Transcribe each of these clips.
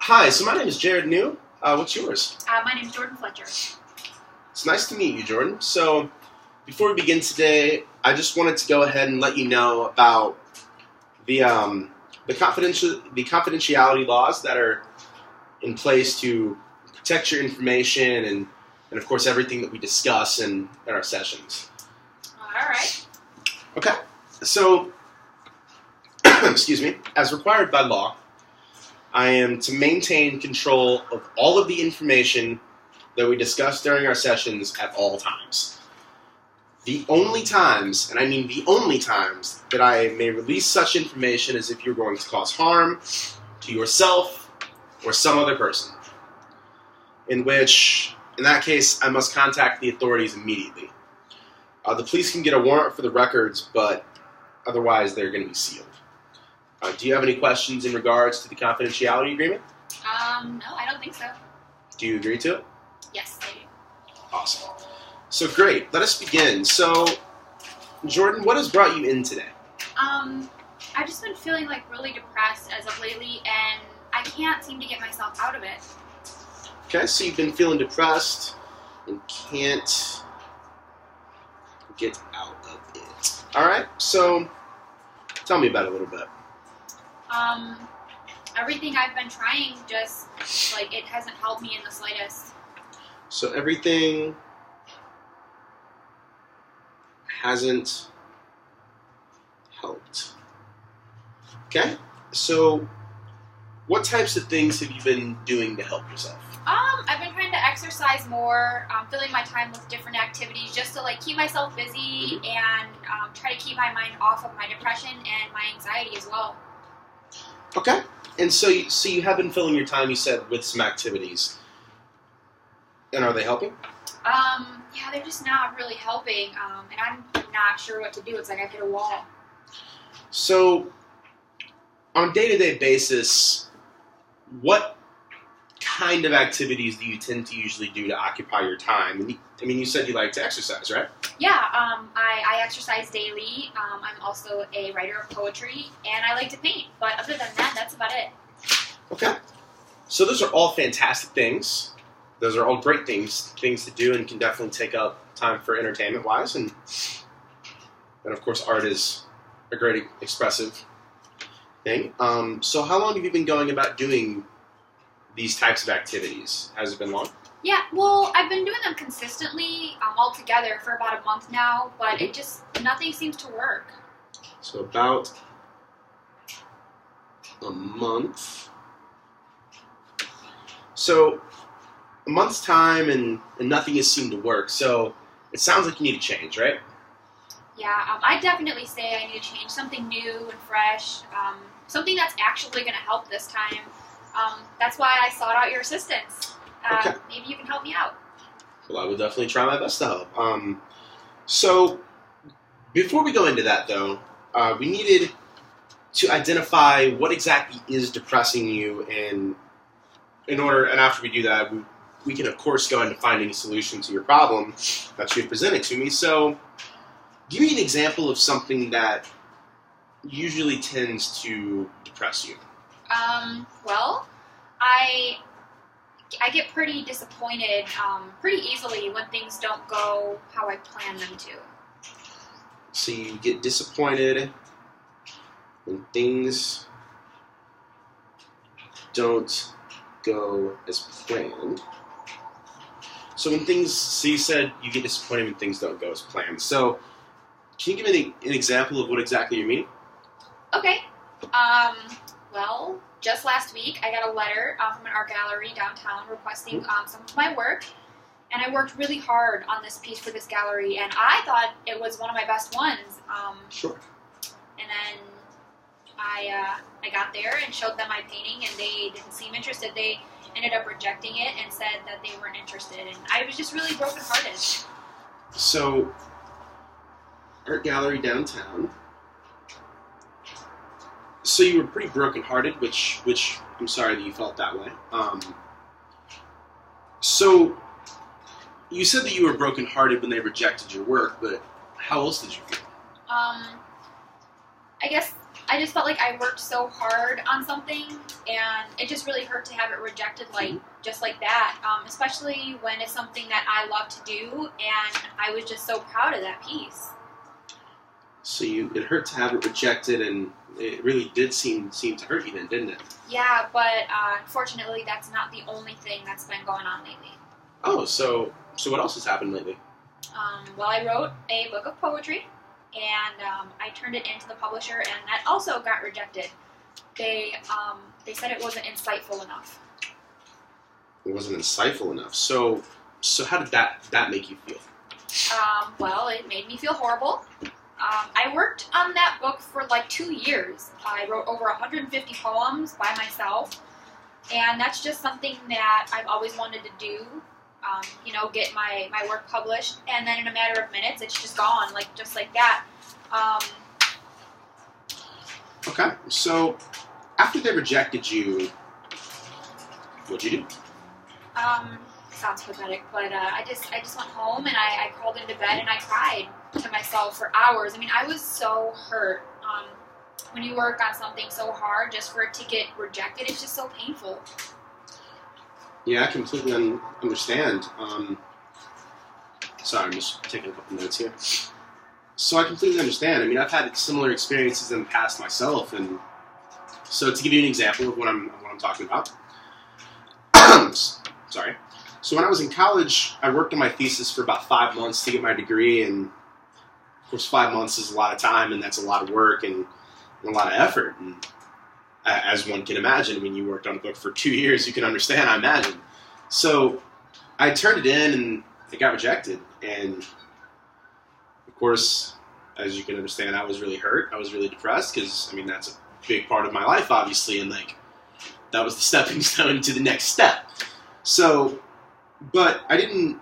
Hi, so my name is Jared New. What's yours? My name is Jordan Fletcher. It's nice to meet you, Jordan. So, before we begin today, I just wanted to go ahead and let you know about the confidentiality laws that are in place to protect your information and of course, everything that we discuss in our sessions. All right. Okay. So, excuse me, as required by law, I am to maintain control of all of the information that we discuss during our sessions at all times. The only times, and I mean the only times, that I may release such information is if you're going to cause harm to yourself or some other person, in that case, I must contact the authorities immediately. The police can get a warrant for the records, but otherwise they're going to be sealed. Do you have any questions in regards to the confidentiality agreement? No, I don't think so. Do you agree to it? Yes, I do. Awesome. So great. Let us begin. So, Jordan, what has brought you in today? I've just been feeling like really depressed as of lately, and I can't seem to get myself out of it. Okay, so you've been feeling depressed and can't get out of it. All right. So, tell me about it a little bit. Everything I've been trying just, it hasn't helped me in the slightest. So everything hasn't helped. Okay? So what types of things have you been doing to help yourself? I've been trying to exercise more, filling my time with different activities just to keep myself busy and try to keep my mind off of my depression and my anxiety as well. Okay. And so you have been filling your time, you said, with some activities. And are they helping? Yeah, they're just not really helping, and I'm not sure what to do. It's like I've hit a wall. So, on a day-to-day basis, what kind of activities do you tend to usually do to occupy your time? You said you like to exercise, right? Yeah, I exercise daily. I'm also a writer of poetry, and I like to paint. But other than that, that's about it. Okay. So those are all fantastic things. Those are all great things to do, and can definitely take up time for entertainment-wise. And of course, art is a great expressive thing. So how long have you been going about doing these types of activities? Has it been long? Yeah, well, I've been doing them consistently all together for about a month now, but nothing seems to work. So about a month. So a month's time and nothing has seemed to work. So it sounds like you need a change, right? Yeah, I definitely say I need to change something new and fresh, something that's actually going to help this time. That's why I sought out your assistance. Okay. Maybe you can help me out. Well, I will definitely try my best to help. So before we go into that, though, we needed to identify what exactly is depressing you, and after we do that, we can of course go into finding a solution to your problem that you've presented to me. So, give me an example of something that usually tends to depress you. Well, I get pretty disappointed pretty easily when things don't go how I plan them to. So you get disappointed when things don't go as planned. So you said you get disappointed when things don't go as planned. So can you give me an example of what exactly you're meaning? Okay. Well, just last week I got a letter from an art gallery downtown requesting some of my work, and I worked really hard on this piece for this gallery, and I thought it was one of my best ones. Sure. And then I got there and showed them my painting, and they didn't seem interested. They ended up rejecting it and said that they weren't interested, and I was just really brokenhearted. So, art gallery downtown. So you were pretty brokenhearted, which I'm sorry that you felt that way. So you said that you were brokenhearted when they rejected your work, but how else did you feel? I guess I just felt like I worked so hard on something, and it just really hurt to have it rejected just like that, especially when it's something that I love to do, and I was just so proud of that piece. So it hurt to have it rejected, and it really did seem to hurt you then, didn't it? Yeah, but unfortunately, that's not the only thing that's been going on lately. Oh, so what else has happened lately? Well, I wrote a book of poetry, and I turned it into the publisher, and that also got rejected. They said it wasn't insightful enough. It wasn't insightful enough. So how did that make you feel? Well, it made me feel horrible. I worked on that book for like 2 years. I wrote over 150 poems by myself, and that's just something that I've always wanted to do. Get my work published, and then in a matter of minutes, it's just gone, just like that. Okay, so after they rejected you, what'd you do? Sounds pathetic, but I just went home and I crawled into bed and I cried to myself for hours. I mean, I was so hurt. When you work on something so hard, just for it to get rejected, it's just so painful. Yeah, I completely understand. Sorry, I'm just taking a couple notes here. So I completely understand. I mean, I've had similar experiences in the past myself, and so to give you an example of what I'm talking about. Sorry. So when I was in college, I worked on my thesis for about 5 months to get my degree, and of course 5 months is a lot of time, and that's a lot of work and a lot of effort. And as one can imagine, I mean, you worked on a book for 2 years, you can understand, I imagine. So I turned it in, and it got rejected. And of course, as you can understand, I was really hurt. I was really depressed because, I mean, that's a big part of my life, obviously, and that was the stepping stone to the next step. So, but I didn't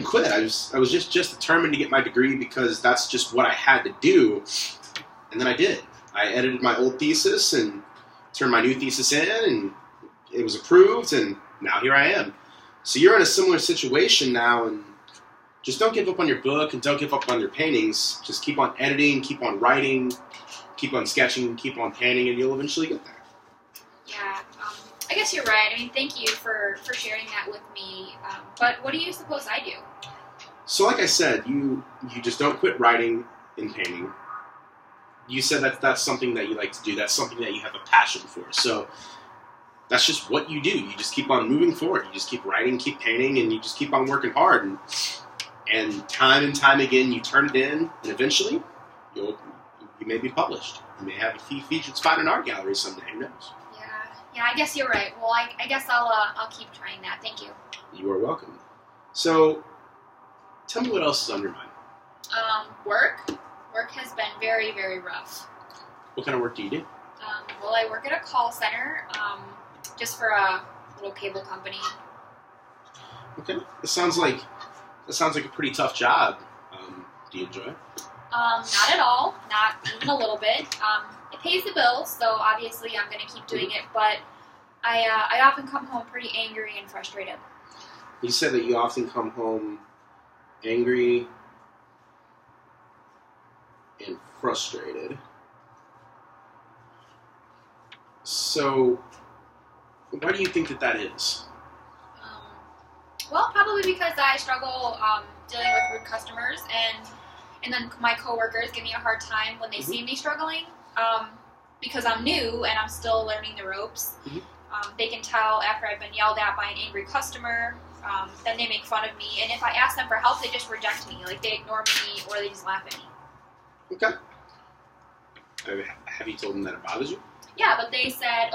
quit. I was just determined to get my degree because that's just what I had to do, and then I did. I edited my old thesis and turned my new thesis in, and it was approved, and now here I am. So you're in a similar situation now, and just don't give up on your book and don't give up on your paintings. Just keep on editing, keep on writing, keep on sketching, keep on painting, and you'll eventually get there. Yeah, I guess you're right. I mean, thank you for sharing that with me. But what do you suppose I do? So like I said, you just don't quit writing and painting. You said that's something that you like to do. That's something that you have a passion for. So that's just what you do. You just keep on moving forward. You just keep writing, keep painting, and you just keep on working hard. And time again, you turn it in, and eventually, you may be published. You may have a featured spot in an art gallery someday. Who knows? Yeah, I guess you're right. Well, I guess I'll keep trying that. Thank you. You are welcome. So, tell me what else is on your mind. Work. Work has been very, very rough. What kind of work do you do? Well, I work at a call center, just for a little cable company. Okay, that sounds like a pretty tough job. Do you enjoy it? Not at all. Not even a little bit. It pays the bills, so obviously I'm going to keep doing it. But I often come home pretty angry and frustrated. You said that you often come home angry and frustrated. So, why do you think that is? Well, probably because I struggle dealing with rude customers, and then my coworkers give me a hard time when they see me struggling, because I'm new and I'm still learning the ropes. They can tell after I've been yelled at by an angry customer. Then they make fun of me, and if I ask them for help, they just reject me. Like, they ignore me or they just laugh at me. Okay. Have you told them that it bothers you? Yeah, but they said,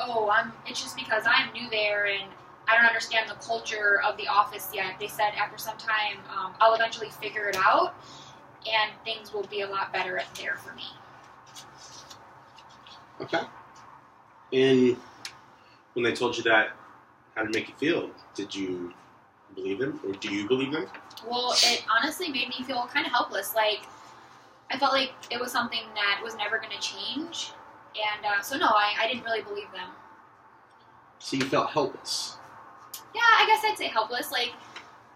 it's just because I'm new there and I don't understand the culture of the office yet. They said after some time, I'll eventually figure it out and things will be a lot better there for me. Okay. And when they told you that, how did it make you feel? Did you believe them, or do you believe them? Well, it honestly made me feel kind of helpless. Like, I felt like it was something that was never going to change. And so, no, I didn't really believe them. So you felt helpless? Yeah, I guess I'd say helpless. Like,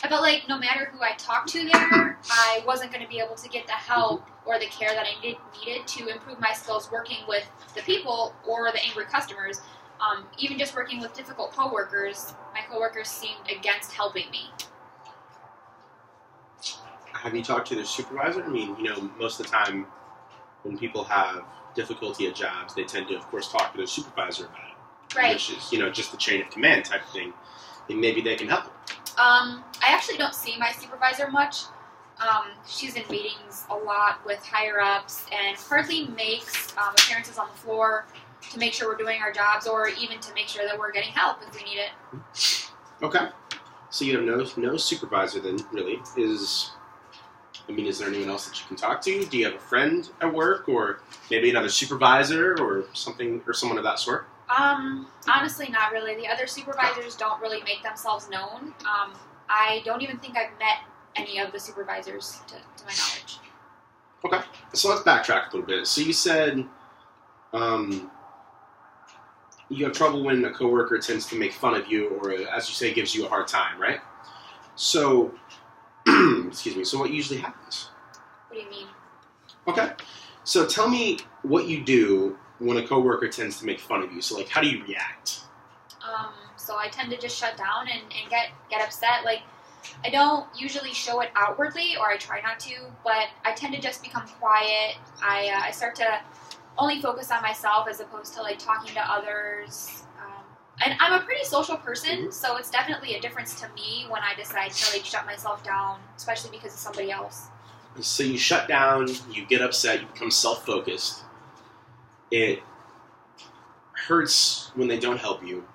I felt like no matter who I talked to there, I wasn't going to be able to get the help or the care that I needed to improve my skills working with the people or the angry customers. Even just working with difficult coworkers, my coworkers seemed against helping me. Have you talked to their supervisor? I mean, most of the time when people have difficulty at jobs, they tend to, of course, talk to their supervisor about it. Right. Which is, just the chain of command type of thing. And maybe they can help. I actually don't see my supervisor much. She's in meetings a lot with higher-ups and hardly makes appearances on the floor to make sure we're doing our jobs or even to make sure that we're getting help if we need it. Okay. So you have no supervisor then, really. Is there anyone else that you can talk to? Do you have a friend at work or maybe another supervisor or something or someone of that sort? Honestly, not really. The other supervisors don't really make themselves known. I don't even think I've met any of the supervisors to my knowledge. Okay. So let's backtrack a little bit. So you said you have trouble when a coworker tends to make fun of you or, as you say, gives you a hard time, right? So, excuse me, so what usually happens? What do you mean? Okay. So tell me what you do when a coworker tends to make fun of you. So, how do you react? So I tend to just shut down and get upset. I don't usually show it outwardly, or I try not to, but I tend to just become quiet. I start to only focus on myself as opposed to talking to others. And I'm a pretty social person, so it's definitely a difference to me when I decide to shut myself down, especially because of somebody else. So you shut down, you get upset, you become self-focused. It hurts when they don't help you.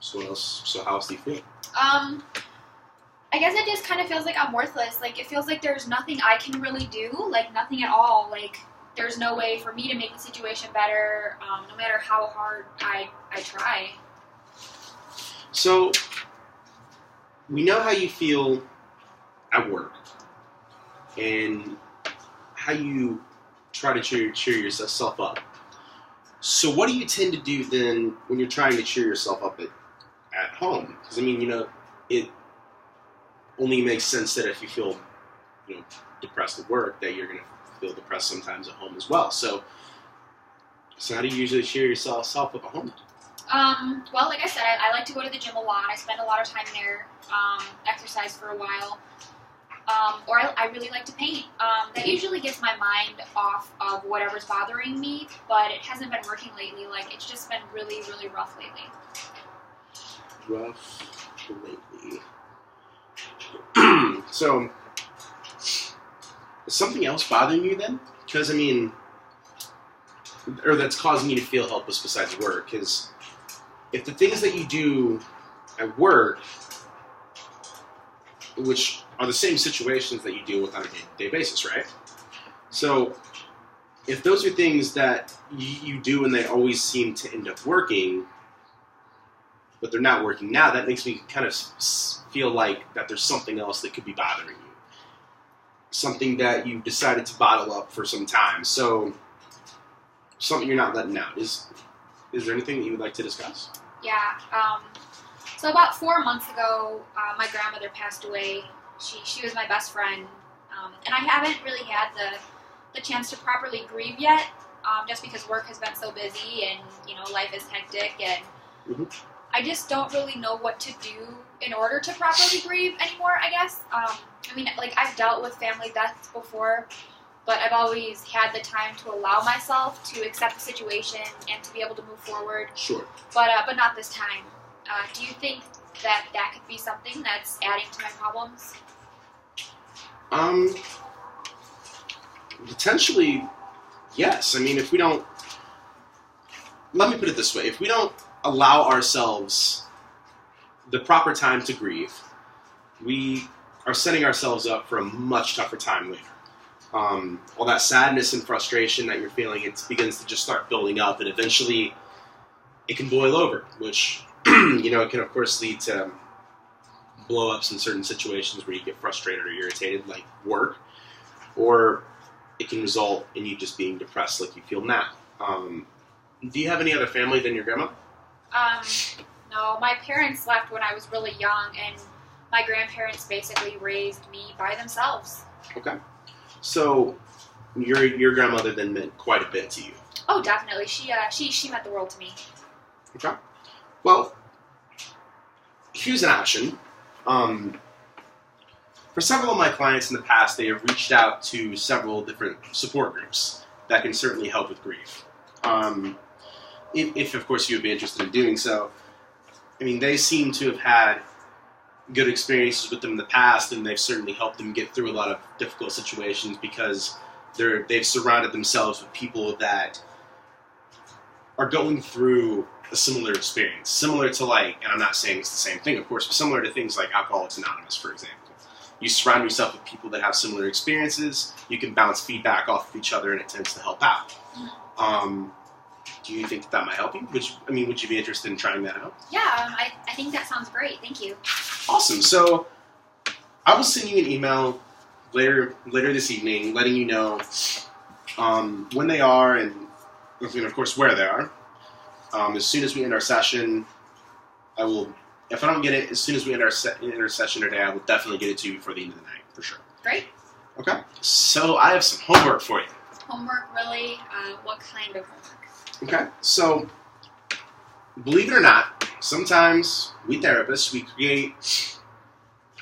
So how else do you feel? I guess it just kind of feels like I'm worthless. It feels like there's nothing I can really do, nothing at all. There's no way for me to make the situation better, no matter how hard I try. So, we know how you feel at work, and how you try to cheer yourself up. So what do you tend to do then when you're trying to cheer yourself up at home? Because, it only makes sense that if you feel, depressed at work, that you're going to feel depressed sometimes at home as well. So how do you usually cheer yourself up at home? Well, like I said, I like to go to the gym a lot. I spend a lot of time there, exercise for a while. Or I really like to paint. That usually gets my mind off of whatever's bothering me, but it hasn't been working lately. It's just been really, really rough lately. Rough lately. So, is something else bothering you then? Because, or that's causing you to feel helpless besides work, is if the things that you do at work, which are the same situations that you deal with on a day-to-day basis, right? So, if those are things that you do and they always seem to end up working, but they're not working now, that makes me kind of feel like that there's something else that could be bothering you. Something that you've decided to bottle up for some time. So, something you're not letting out. Is there anything that you would like to discuss? Yeah. So about 4 months ago, my grandmother passed away. She was my best friend. And I haven't really had the chance to properly grieve yet, just because work has been so busy and, life is hectic. And I just don't really know what to do in order to properly grieve anymore, I guess. I've dealt with family deaths before, but I've always had the time to allow myself to accept the situation and to be able to move forward. Sure. But not this time. Do you think that could be something that's adding to my problems? Potentially, yes. If we don't... Let me put it this way. If we don't allow ourselves the proper time to grieve, we are setting ourselves up for a much tougher time later. All that sadness and frustration that you're feeling, it begins to just start building up, and eventually it can boil over, which, it can, of course, lead to blow-ups in certain situations where you get frustrated or irritated, like work, or it can result in you just being depressed like you feel now. Do you have any other family than your grandma? No, my parents left when I was really young, and my grandparents basically raised me by themselves. Okay. So your grandmother then meant quite a bit to you. Oh, definitely. She meant the world to me. Okay. Well, here's an option. For several of my clients in the past, they have reached out to several different support groups that can certainly help with grief. If of course, you would be interested in doing so. I mean, they seem to have had good experiences with them in the past, and they've certainly helped them get through a lot of difficult situations because they've surrounded themselves with people that are going through a similar experience. Similar to, like, and I'm not saying it's the same thing, of course, but similar to things like Alcoholics Anonymous, for example. You surround yourself with people that have similar experiences, you can bounce feedback off of each other, and it tends to help out. Do you think that might help you? Would you be interested in trying that out? Yeah, I think that sounds great. Thank you. Awesome. So I will send you an email later this evening, letting you know when they are and of course where they are. As soon as we end our session, I will. If I don't get it as soon as we end our session today, I will definitely get it to you before the end of the night for sure. Great. Okay. So I have some homework for you. Homework, really? What kind of homework? Okay. So believe it or not, sometimes we therapists, we create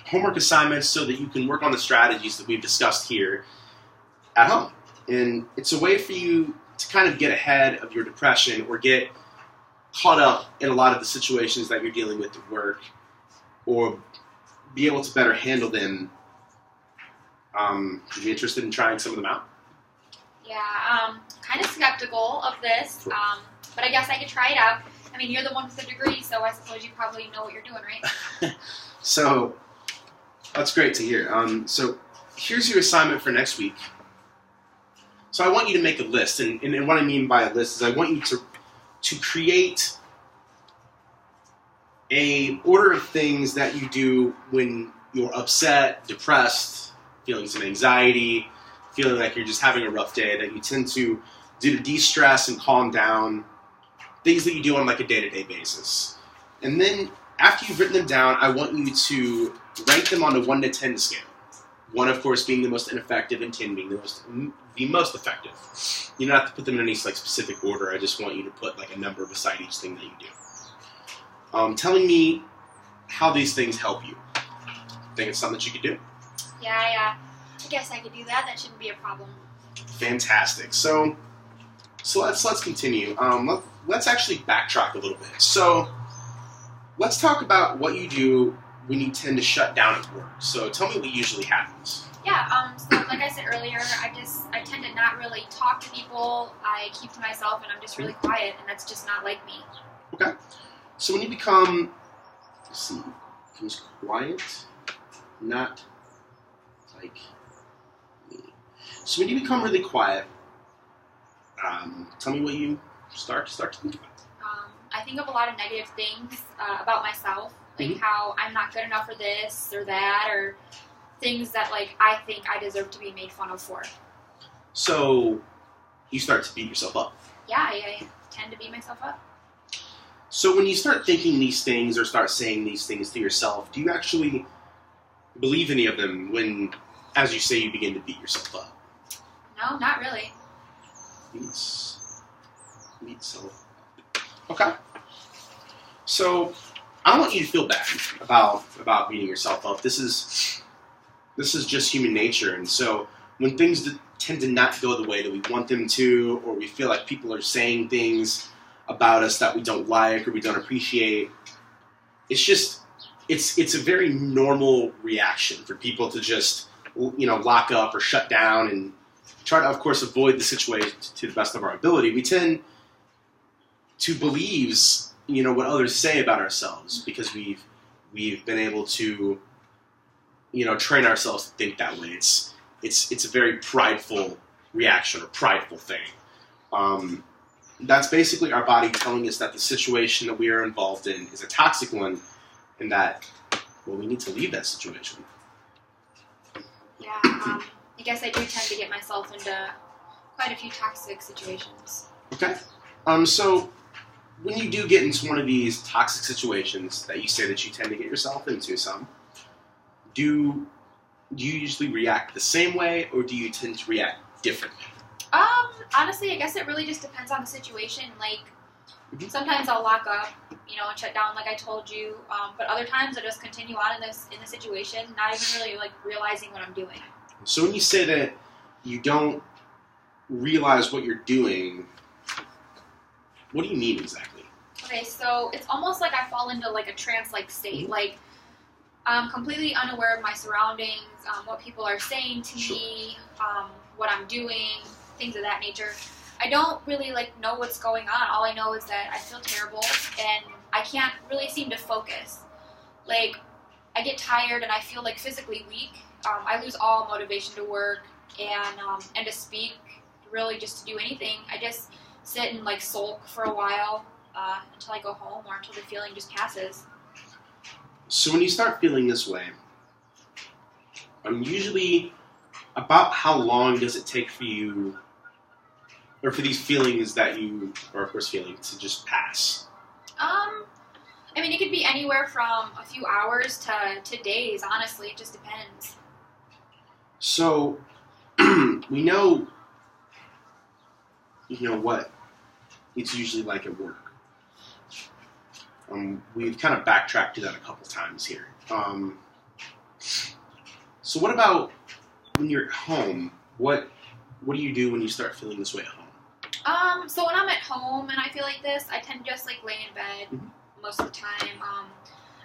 homework assignments so that you can work on the strategies that we've discussed here at home. And it's a way for you to kind of get ahead of your depression or get caught up in a lot of the situations that you're dealing with at work or be able to better handle them. Would you be interested in trying some of them out? Yeah, kind of skeptical of this, but I guess I could try it out. I mean, you're the one with the degree, so I suppose you probably know what you're doing, right? So, that's great to hear. So, here's your assignment for next week. So I want you to make a list, and what I mean by a list is I want you to create a order of things that you do when you're upset, depressed, feeling some anxiety, feeling like you're just having a rough day, that you tend to do to de-stress and calm down, things that you do on like a day-to-day basis. And then after you've written them down, I want you to rank them on a 1 to 10 scale. 1, of course, being the most ineffective, and 10 being the most effective. You don't have to put them in any like specific order. I just want you to put like a number beside each thing that you do. Telling me how these things help you. Think it's something that you could do? Yeah, I guess I could do that. That shouldn't be a problem. Fantastic. So let's continue. Let's actually backtrack a little bit. So let's talk about what you do when you tend to shut down at work. So tell me what usually happens. Yeah, so like I said earlier, I tend to not really talk to people. I keep to myself, and I'm just really quiet, and that's just not like me. Okay. So when you become, becomes quiet, not like me. So when you become really quiet, tell me what you start to think about. I think of a lot of negative things about myself, like how I'm not good enough for this or that, or things that like I think I deserve to be made fun of for. So you start to beat yourself up. Yeah, I tend to beat myself up. So when you start thinking these things or start saying these things to yourself, do you actually believe any of them when, as you say, you begin to beat yourself up? No, not really. Beat self. Okay. So I don't want you to feel bad about beating yourself up. This is just human nature, and so when things tend to not go the way that we want them to, or we feel like people are saying things about us that we don't like or we don't appreciate, it's a very normal reaction for people to just lock up or shut down and try to, of course, avoid the situation to the best of our ability. We tend to believe what others say about ourselves because we've been able to train ourselves to think that way. It's a very prideful reaction or prideful thing. That's basically our body telling us that the situation that we are involved in is a toxic one, and that we need to leave that situation. Yeah, I guess I do tend to get myself into quite a few toxic situations. Okay. So when you do get into one of these toxic situations that you say that you tend to get yourself into, do you usually react the same way, or do you tend to react differently? Honestly, I guess it really just depends on the situation. Like, sometimes I'll lock up, and shut down, like I told you. But other times I just continue on in the situation, not even really like realizing what I'm doing. So when you say that you don't realize what you're doing, what do you mean exactly? Okay, so it's almost like I fall into like a trance-like state. Like, I'm completely unaware of my surroundings, what people are saying to me, what I'm doing, things of that nature. I don't really like know what's going on. All I know is that I feel terrible and I can't really seem to focus. Like, I get tired and I feel like physically weak. I lose all motivation to work and to speak, really just to do anything. I just sit and like sulk for a while until I go home or until the feeling just passes. So when you start feeling this way, usually about how long does it take for you, or for these feelings that you are of course feeling, to just pass? I mean, it could be anywhere from a few hours to days, honestly. It just depends. So, we know, what it's usually like at work. We've kind of backtracked to that a couple times here. So what about when you're at home? What do you do when you start feeling this way at home? So when I'm at home and I feel like this, I tend to just like lay in bed most of the time.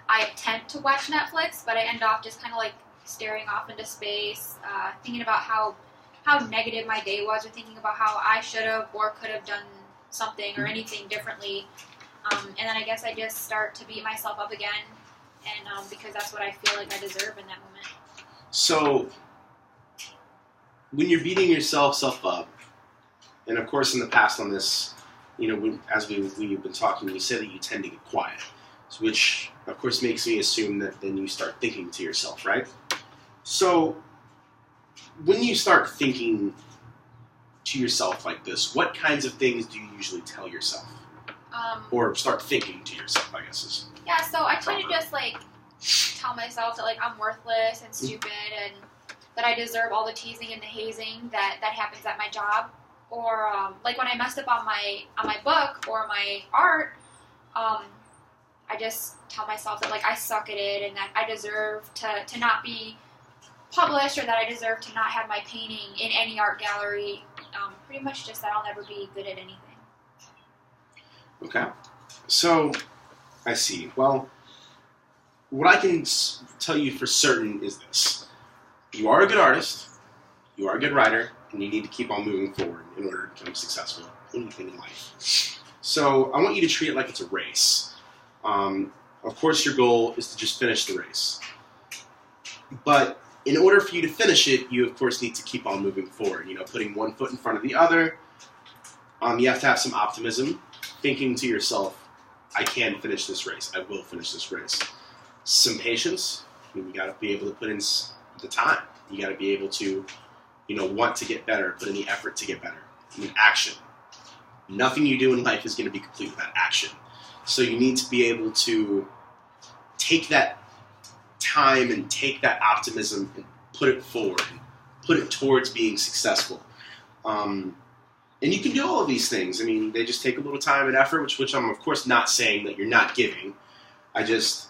I attempt to watch Netflix, but I end off just kind of like staring off into space, thinking about how negative my day was, or thinking about how I should have or could have done something or anything differently. And then I guess I just start to beat myself up again, and because that's what I feel like I deserve in that moment. So when you're beating yourself up, and of course in the past on this, as we've been talking, you said that you tend to get quiet, which of course makes me assume that then you start thinking to yourself, right? So when you start thinking to yourself like this, what kinds of things do you usually tell yourself? Or start thinking to yourself, I guess is. Yeah, so I tend to just like tell myself that like I'm worthless and stupid and that I deserve all the teasing and the hazing that happens at my job. Or like when I messed up on my book or my art, I just tell myself that like I suck at it and that I deserve to not be published, or that I deserve to not have my painting in any art gallery. Pretty much just that I'll never be good at anything. Okay. So, I see. Well, what I can tell you for certain is this. You are a good artist, you are a good writer, and you need to keep on moving forward in order to become successful in anything in life. So, I want you to treat it like it's a race. Of course, your goal is to just finish the race. But in order for you to finish it, you, of course, need to keep on moving forward. Putting one foot in front of the other. You have to have some optimism, thinking to yourself, I can finish this race. I will finish this race. Some patience. You got to be able to put in the time. You got to be able to, want to get better, put in the effort to get better. Action. Nothing you do in life is going to be complete without action. So you need to be able to take that time and take that optimism and put it forward, and put it towards being successful. And you can do all of these things. I mean, they just take a little time and effort, which I'm, of course, not saying that you're not giving. I just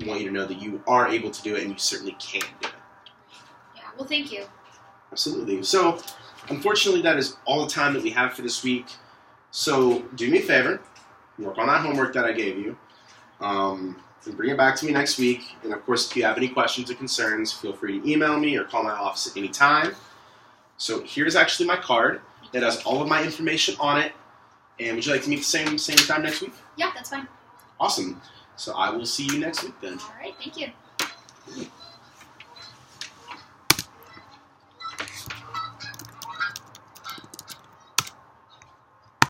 want you to know that you are able to do it, and you certainly can do it. Yeah, well, thank you. Absolutely. So, unfortunately, that is all the time that we have for this week. So, do me a favor. Work on that homework that I gave you. And bring it back to me next week. And, of course, if you have any questions or concerns, feel free to email me or call my office at any time. So, here's actually my card. It has all of my information on it. And would you like to meet the same time next week? Yeah, that's fine. Awesome. So I will see you next week then. All right, thank you.